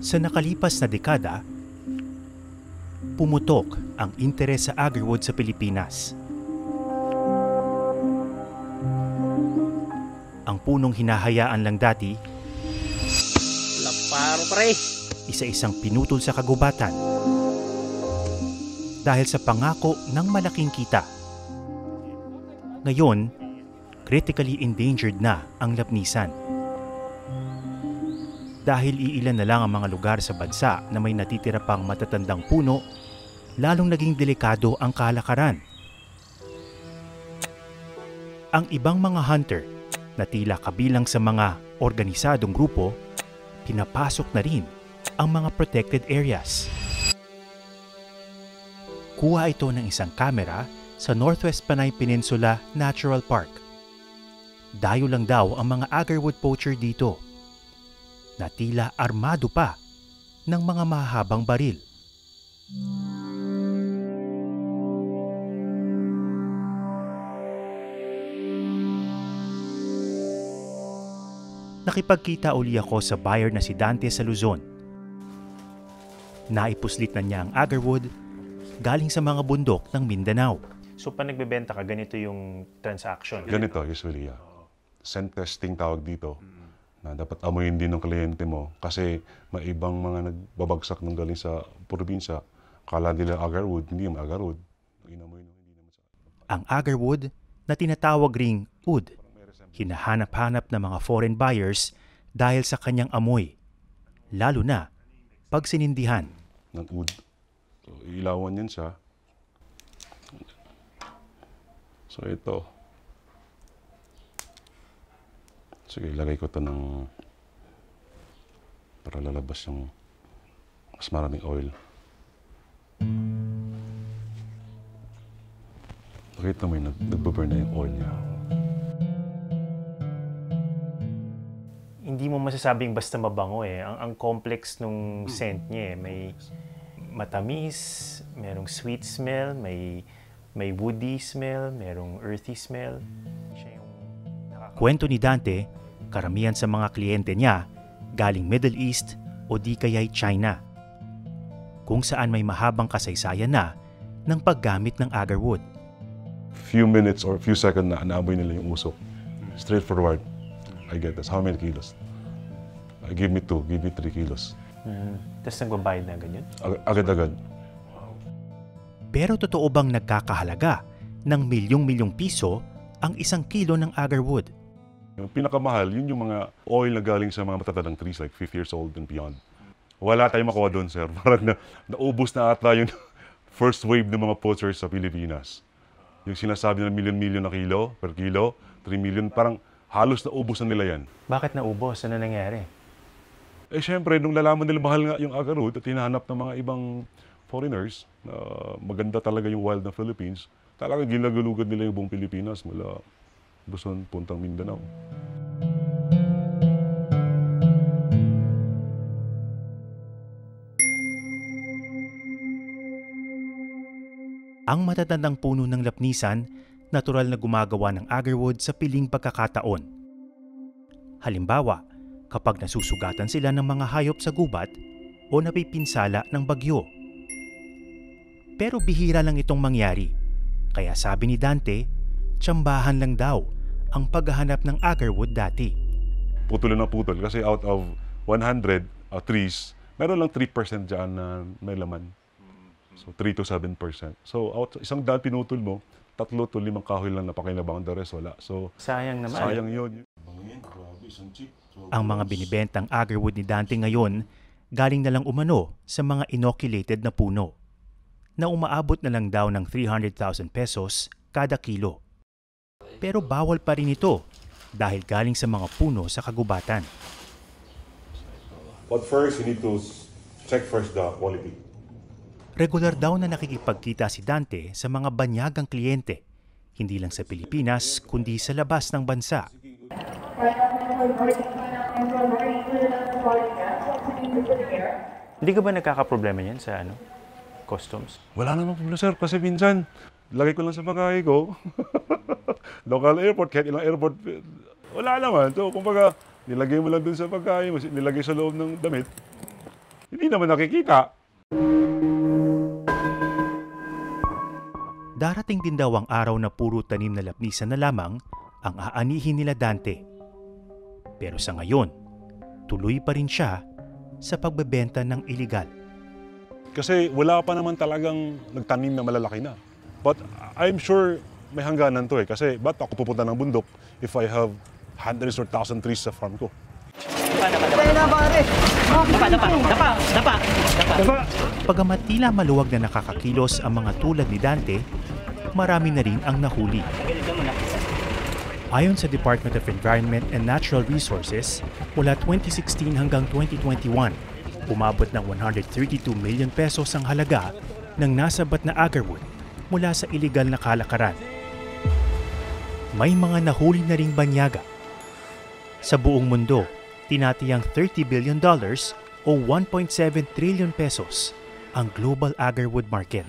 Sa nakalipas na dekada, pumutok ang interes sa agarwood sa Pilipinas. Ang punong hinahayaan lang dati, laparo pre, isa-isang pinutol sa kagubatan dahil sa pangako ng malaking kita. Ngayon, critically endangered na ang lapnisan. Dahil iilan na lang ang mga lugar sa bansa na may natitira pang matatandang puno, lalong naging delikado ang kalakaran. Ang ibang mga hunter na tila kabilang sa mga organisadong grupo, pinapasok na rin ang mga protected areas. Kuha ito ng isang kamera sa Northwest Panay Peninsula Natural Park. Dayo lang daw ang mga agarwood poacher dito, na tila armado pa ng mga mahabang baril. Nakipagkita uli ako sa buyer na si Dante sa Luzon. Naipuslit na niya ang agarwood galing sa mga bundok ng Mindanao. So, pag nagbebenta ka, ganito yung transaction? Ganito, usually, scent testing tawag dito. Na dapat amuyin din ng kliyente mo kasi may ibang mga nagbabagsak ng galing sa probinsya. Akala nila agarwood, hindi naman agarwood. Ang agarwood na tinatawag ring oud, hinahanap-hanap ng mga foreign buyers dahil sa kanyang amoy, lalo na pag sinindihan. Ng oud. So, ilawan yan siya. So ito. Sige, ilagay ko ito ng para lalabas yung mas maraming oil. Nakita mo yung nagbaburn na yung oil niya. Hindi mo masasabing basta mabango eh. Ang complex nung scent niya eh. May matamis, merong sweet smell, may woody smell, merong earthy smell. Siya yung Kwento ni Dante, karamihan sa mga kliyente niya galing Middle East o di kaya'y China, kung saan may mahabang kasaysayan na ng paggamit ng agarwood. Few minutes or few seconds na naamoy nila yung usok. Straightforward. I get this. How many kilos? Give me 2, give me 3 kilos. Tapos nagbabayad na ganyan? Agad-agad. Pero totoo bang nagkakahalaga ng milyong-milyong piso ang 1 kilo ng agarwood? Yung pinakamahal, yun yung mga oil na galing sa mga matatandang trees like 50 years old and beyond. Wala tayong makuha doon, sir. Parang naubos na ata yung first wave ng mga poachers sa Pilipinas. Yung sinasabi na milyon-milyon na kilo, per kilo, 3 million, parang halos naubos na nila yan. Bakit naubos? Ano nangyari? Eh syempre, nung lalaman nila mahal nga yung agarwood at hinahanap ng mga ibang foreigners na maganda talaga yung wild na Philippines, talagang ginagulugad nila yung buong Pilipinas mula Luzon, puntang Mindanao. Ang matatandang puno ng lapnisan, natural na gumagawa ng agarwood sa piling pagkakataon. Halimbawa, kapag nasusugatan sila ng mga hayop sa gubat o napipinsala ng bagyo. Pero bihira lang itong mangyari, kaya sabi ni Dante, tsambahan lang daw ang paghahanap ng agarwood dati. Putol na putol kasi out of 100 trees, meron lang 3% dyan na may laman. So 3 to 7%. So isang daan pinutol mo, 3 to 5 kahoy lang napakinabangan, the rest wala. So Sayang naman. sayang yun. Ang mga binibentang agarwood ni Dante ngayon, galing na lang umano sa mga inoculated na puno, na umaabot na lang daw ng 300,000 pesos kada kilo. Pero bawal pa rin ito dahil galing sa mga puno sa kagubatan. But first, you need to check first the quality. Regular daw na nakikipagkita si Dante sa mga banyagang kliyente, hindi lang sa Pilipinas kundi sa labas ng bansa. Hindi ka ba nagkakaproblema yan sa customs? Wala namang problema, sir, kasi minsan, lagay ko lang sa bangkay ko. Local airport, kahit ilang airport, wala naman. So, kumbaga, nilagay mo lang dun sa bangkay mo, nilagay sa loob ng damit, Hindi naman nakikita. Darating din daw ang araw na puro tanim na lapnisan na lamang ang aanihin nila Dante. Pero sa ngayon, tuloy pa rin siya sa pagbebenta ng iligal. Kasi wala pa naman talagang nagtanim na malalaki na. But I'm sure may hangganan to eh. Kasi ba't ako pupunta ng bundok if I have hundreds or thousand trees sa farm ko? Pagamat tila maluwag na nakakakilos ang mga tulad ni Dante, marami na rin ang nahuli. Ayon sa Department of Environment and Natural Resources, mula 2016 hanggang 2021, umabot ng 132 million pesos ang halaga ng nasabat na agarwood mula sa iligal na kalakaran. May mga nahuli na ring banyaga. Sa buong mundo, tinatayang $30 billion o 1.7 trillion pesos ang global agarwood market.